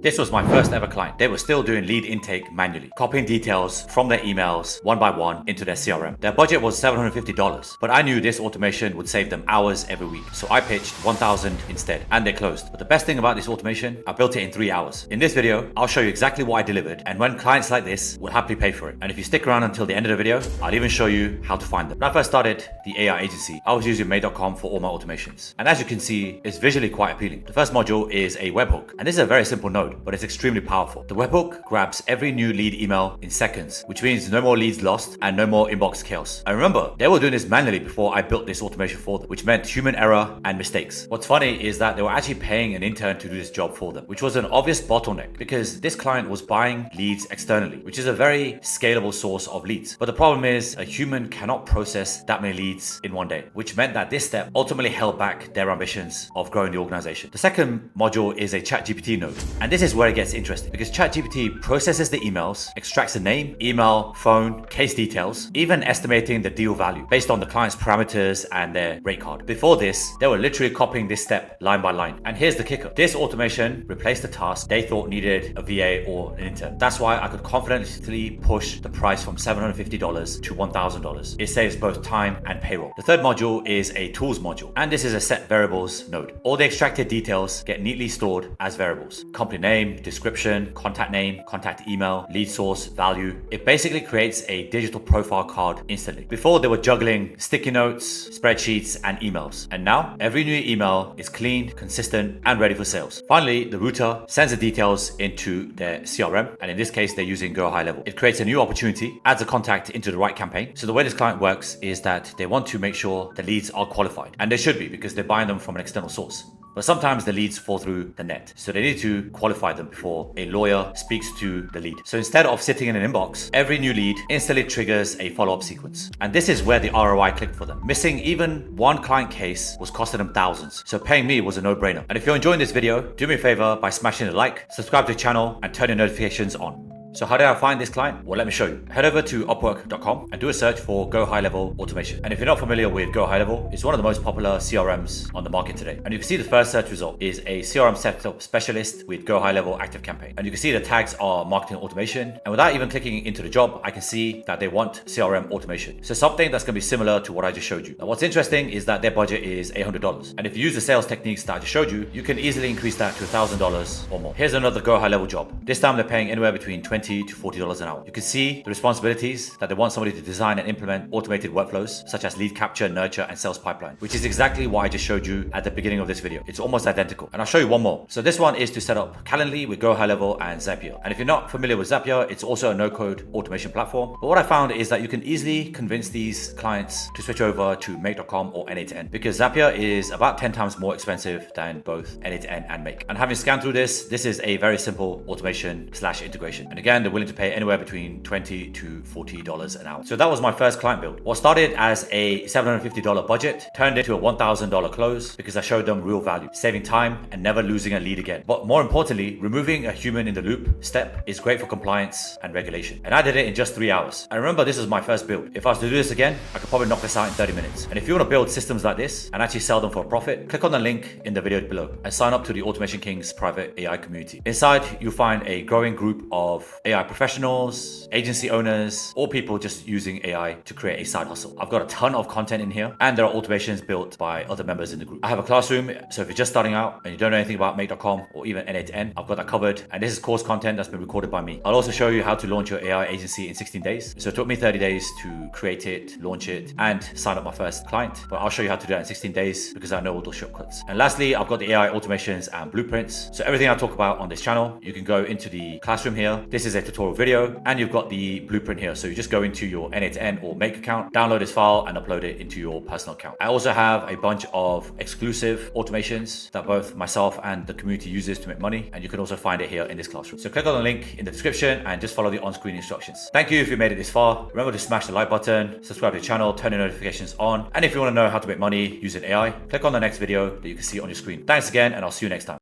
This was my first ever client. They were still doing lead intake manually, copying details from their emails one by one into their CRM. Their budget was $750, but I knew this automation would save them hours every week. So I pitched 1,000 instead, and they closed. But the best thing about this automation, I built it in 3 hours. In this video, I'll show you exactly what I delivered and when clients like this will happily pay for it. And if you stick around until the end of the video, I'll even show you how to find them. When I first started the AI agency, I was using Made.com for all my automations. And as you can see, it's visually quite appealing. The first module is a webhook, and this is a very simple node, but it's extremely powerful. The webhook grabs every new lead email in seconds, which means no more leads lost and no more inbox chaos. And remember, they were doing this manually before I built this automation for them, which meant human error and mistakes. What's funny is that they were actually paying an intern to do this job for them, which was an obvious bottleneck because this client was buying leads externally, which is a very scalable source of leads. But the problem is a human cannot process that many leads in one day, which meant that this step ultimately held back their ambitions of growing the organization. The second module is a ChatGPT node, and this is where it gets interesting because ChatGPT processes the emails, extracts the name, email, phone, case details, even estimating the deal value based on the client's parameters and their rate card. Before this, they were literally copying this step line by line. And here's the kicker. This automation replaced the task they thought needed a VA or an intern. That's why I could confidently push the price from $750 to $1,000. It saves both time and payroll. The third module is a tools module, and this is a set variables node. All the extracted details get neatly stored as variables. Company name, description, contact name, contact email, lead source, value. It basically creates a digital profile card instantly. Before, they were juggling sticky notes, spreadsheets, and emails. And now every new email is clean, consistent, and ready for sales. Finally, the router sends the details into their CRM, and in this case, they're using Go High Level. It creates a new opportunity, adds a contact into the right campaign. So the way this client works is that they want to make sure the leads are qualified, and they should be because they're buying them from an external source. But sometimes the leads fall through the net. So they need to qualify them before a lawyer speaks to the lead. So instead of sitting in an inbox, every new lead instantly triggers a follow-up sequence. And this is where the ROI clicked for them. Missing even one client case was costing them thousands. So paying me was a no-brainer. And if you're enjoying this video, do me a favor by smashing a like, subscribe to the channel, and turn your notifications on. So how did I find this client? Well, let me show you. Head over to upwork.com and do a search for Go High Level Automation. And if you're not familiar with Go High Level, it's one of the most popular CRMs on the market today. And you can see the first search result is a CRM setup specialist with Go High Level Active Campaign. And you can see the tags are marketing automation. And without even clicking into the job, I can see that they want CRM automation. So something that's going to be similar to what I just showed you. Now, what's interesting is that their budget is $800. And if you use the sales techniques that I just showed you, you can easily increase that to $1,000 or more. Here's another Go High Level job. This time they're paying anywhere between $20 to $40 an hour. You can see the responsibilities that they want somebody to design and implement automated workflows such as lead capture, nurture, and sales pipeline, which is exactly what I just showed you at the beginning of this video. It's almost identical. And I'll show you one more. So this one is to set up Calendly with Go High Level and Zapier. And if you're not familiar with Zapier, it's also a no-code automation platform. But what I found is that you can easily convince these clients to switch over to Make.com or N8N because Zapier is about 10 times more expensive than both N8N and Make. And having scanned through this is a very simple automation / integration. And again, they're willing to pay anywhere between $20 to $40 an hour. So that was my first client build. What started as a $750 budget turned into a $1,000 close because I showed them real value, saving time and never losing a lead again. But more importantly, removing a human in the loop step is great for compliance and regulation. And I did it in just 3 hours. And remember, this was my first build. If I was to do this again, I could probably knock this out in 30 minutes. And if you want to build systems like this and actually sell them for a profit, click on the link in the video below and sign up to the Automation Kings private AI community. Inside, you'll find a growing group of AI professionals, agency owners, or people just using AI to create a side hustle. I've got a ton of content in here, and there are automations built by other members in the group. I have a classroom, so if you're just starting out and you don't know anything about Make.com or even N8N, I've got that covered. And this is course content that's been recorded by me. I'll also show you how to launch your AI agency in 16 days. So it took me 30 days to create it, launch it, and sign up my first client. But I'll show you how to do that in 16 days because I know all those shortcuts. And lastly, I've got the AI automations and blueprints. So everything I talk about on this channel, you can go into the classroom here. This is a tutorial video, and you've got the blueprint here. So you just go into your N8N or Make account, download this file, and upload it into your personal account. I also have a bunch of exclusive automations that both myself and the community uses to make money, and you can also find it here in this classroom. So click on the link in the description and just follow the on-screen instructions. Thank you if you made it this far. Remember to smash the like button, subscribe to the channel, turn your notifications on, and if you want to know how to make money using AI, click on the next video that you can see on your screen. Thanks again, and I'll see you next time.